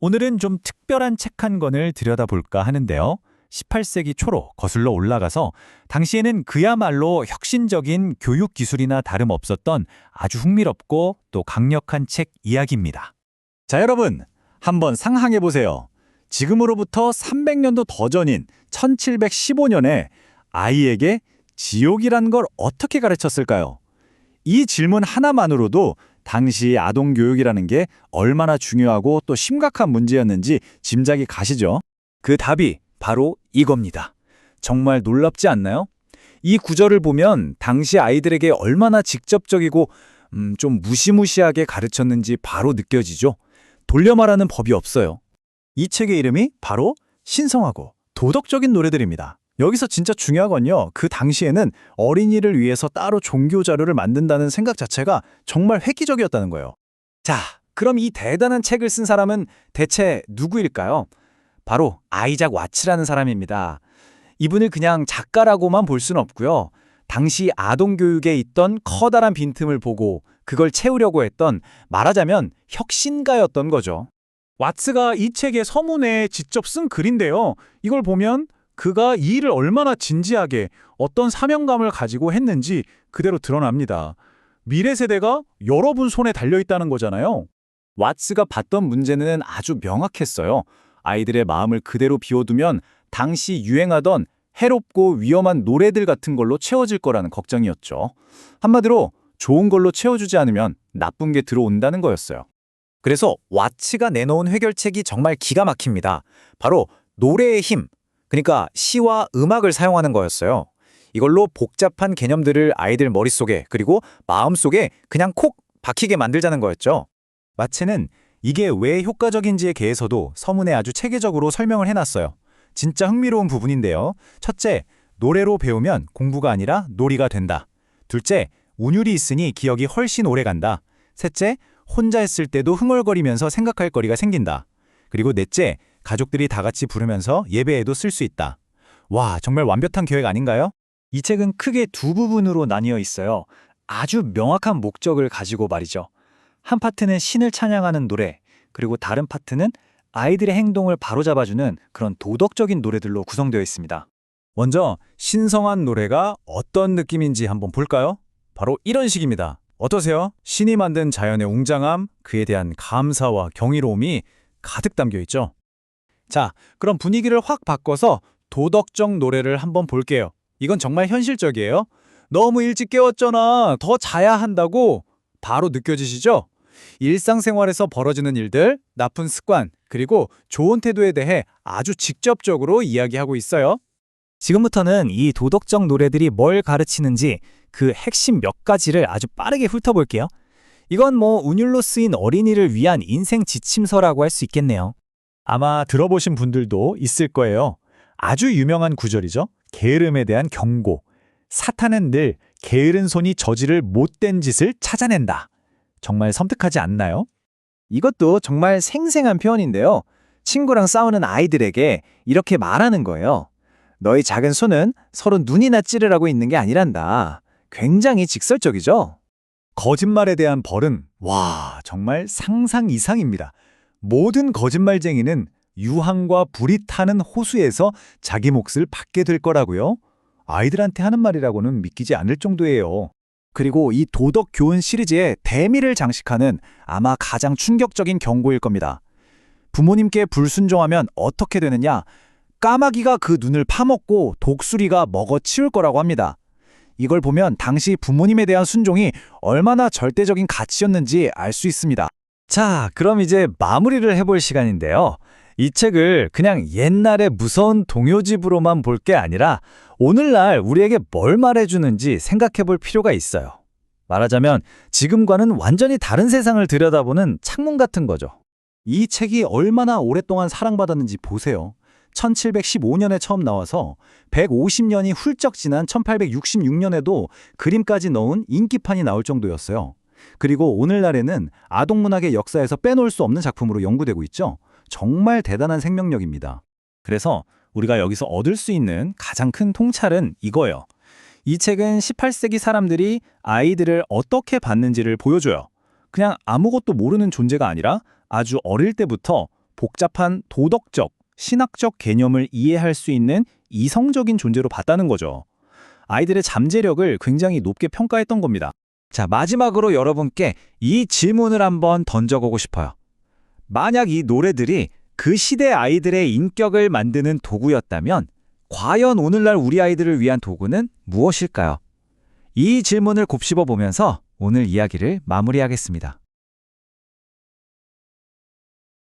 오늘은 좀 특별한 책 한 권을 들여다볼까 하는데요. 18세기 초로 거슬러 올라가서 당시에는 그야말로 혁신적인 교육 기술이나 다름없었던 아주 흥미롭고 또 강력한 책 이야기입니다. 자, 여러분, 한번 상상해 보세요. 지금으로부터 300년도 더 전인 1715년에 아이에게 지옥이란 걸 어떻게 가르쳤을까요? 이 질문 하나만으로도 당시 아동 교육이라는 게 얼마나 중요하고 또 심각한 문제였는지 짐작이 가시죠? 그 답이 바로 이겁니다. 정말 놀랍지 않나요? 이 구절을 보면 당시 아이들에게 얼마나 직접적이고 좀 무시무시하게 가르쳤는지 바로 느껴지죠? 돌려 말하는 법이 없어요. 이 책의 이름이 바로 신성하고 도덕적인 노래들입니다. 여기서 진짜 중요한 건요, 그 당시에는 어린이를 위해서 따로 종교 자료를 만든다는 생각 자체가 정말 획기적이었다는 거예요. 자, 그럼 이 대단한 책을 쓴 사람은 대체 누구일까요? 바로 아이작 와츠라는 사람입니다. 이분을 그냥 작가라고만 볼 수는 없고요. 당시 아동 교육에 있던 커다란 빈틈을 보고 그걸 채우려고 했던, 말하자면 혁신가였던 거죠. 왓츠가 이 책의 서문에 직접 쓴 글인데요. 이걸 보면 그가 이 일을 얼마나 진지하게 어떤 사명감을 가지고 했는지 그대로 드러납니다. 미래 세대가 여러분 손에 달려있다는 거잖아요. 왓츠가 봤던 문제는 아주 명확했어요. 아이들의 마음을 그대로 비워두면 당시 유행하던 해롭고 위험한 노래들 같은 걸로 채워질 거라는 걱정이었죠. 한마디로 좋은 걸로 채워주지 않으면 나쁜 게 들어온다는 거였어요. 그래서 왓츠가 내놓은 해결책이 정말 기가 막힙니다. 바로 노래의 힘, 그러니까 시와 음악을 사용하는 거였어요. 이걸로 복잡한 개념들을 아이들 머릿속에 그리고 마음속에 그냥 콕 박히게 만들자는 거였죠. 왓츠는 이게 왜 효과적인지에 대해서도 서문에 아주 체계적으로 설명을 해놨어요. 진짜 흥미로운 부분인데요. 첫째, 노래로 배우면 공부가 아니라 놀이가 된다. 둘째, 운율이 있으니 기억이 훨씬 오래 간다. 셋째, 혼자 했을 때도 흥얼거리면서 생각할 거리가 생긴다. 그리고 넷째, 가족들이 다 같이 부르면서 예배에도 쓸 수 있다. 와, 정말 완벽한 계획 아닌가요? 이 책은 크게 두 부분으로 나뉘어 있어요. 아주 명확한 목적을 가지고 말이죠. 한 파트는 신을 찬양하는 노래, 그리고 다른 파트는 아이들의 행동을 바로잡아주는 그런 도덕적인 노래들로 구성되어 있습니다. 먼저 신성한 노래가 어떤 느낌인지 한번 볼까요? 바로 이런 식입니다. 어떠세요? 신이 만든 자연의 웅장함, 그에 대한 감사와 경이로움이 가득 담겨 있죠. 자, 그럼 분위기를 확 바꿔서 도덕적 노래를 한번 볼게요. 이건 정말 현실적이에요. 너무 일찍 깨웠잖아. 더 자야 한다고 바로 느껴지시죠? 일상생활에서 벌어지는 일들, 나쁜 습관, 그리고 좋은 태도에 대해 아주 직접적으로 이야기하고 있어요. 지금부터는 이 도덕적 노래들이 뭘 가르치는지 그 핵심 몇 가지를 아주 빠르게 훑어볼게요. 이건 운율로 쓰인 어린이를 위한 인생 지침서라고 할 수 있겠네요. 아마 들어보신 분들도 있을 거예요. 아주 유명한 구절이죠. 게으름에 대한 경고. 사탄은 늘 게으른 손이 저지를 못된 짓을 찾아낸다. 정말 섬뜩하지 않나요? 이것도 정말 생생한 표현인데요. 친구랑 싸우는 아이들에게 이렇게 말하는 거예요. 너희 작은 손은 서로 눈이나 찌르라고 있는 게 아니란다. 굉장히 직설적이죠? 거짓말에 대한 벌은 와, 정말 상상 이상입니다. 모든 거짓말쟁이는 유황과 불이 타는 호수에서 자기 몫을 받게 될 거라고요. 아이들한테 하는 말이라고는 믿기지 않을 정도예요. 그리고 이 도덕 교훈 시리즈의 대미를 장식하는 아마 가장 충격적인 경고일 겁니다. 부모님께 불순종하면 어떻게 되느냐? 까마귀가 그 눈을 파먹고 독수리가 먹어치울 거라고 합니다. 이걸 보면 당시 부모님에 대한 순종이 얼마나 절대적인 가치였는지 알 수 있습니다. 자, 그럼 이제 마무리를 해볼 시간인데요. 이 책을 그냥 옛날의 무서운 동요집으로만 볼 게 아니라 오늘날 우리에게 뭘 말해주는지 생각해볼 필요가 있어요. 말하자면 지금과는 완전히 다른 세상을 들여다보는 창문 같은 거죠. 이 책이 얼마나 오랫동안 사랑받았는지 보세요. 1715년에 처음 나와서 150년이 훌쩍 지난 1866년에도 그림까지 넣은 인기판이 나올 정도였어요. 그리고 오늘날에는 아동문학의 역사에서 빼놓을 수 없는 작품으로 연구되고 있죠. 정말 대단한 생명력입니다. 그래서 우리가 여기서 얻을 수 있는 가장 큰 통찰은 이거예요. 이 책은 18세기 사람들이 아이들을 어떻게 봤는지를 보여줘요. 그냥 아무것도 모르는 존재가 아니라 아주 어릴 때부터 복잡한 도덕적, 신학적 개념을 이해할 수 있는 이성적인 존재로 봤다는 거죠. 아이들의 잠재력을 굉장히 높게 평가했던 겁니다. 자, 마지막으로 여러분께 이 질문을 한번 던져보고 싶어요. 만약 이 노래들이 그 시대 아이들의 인격을 만드는 도구였다면 과연 오늘날 우리 아이들을 위한 도구는 무엇일까요? 이 질문을 곱씹어 보면서 오늘 이야기를 마무리하겠습니다.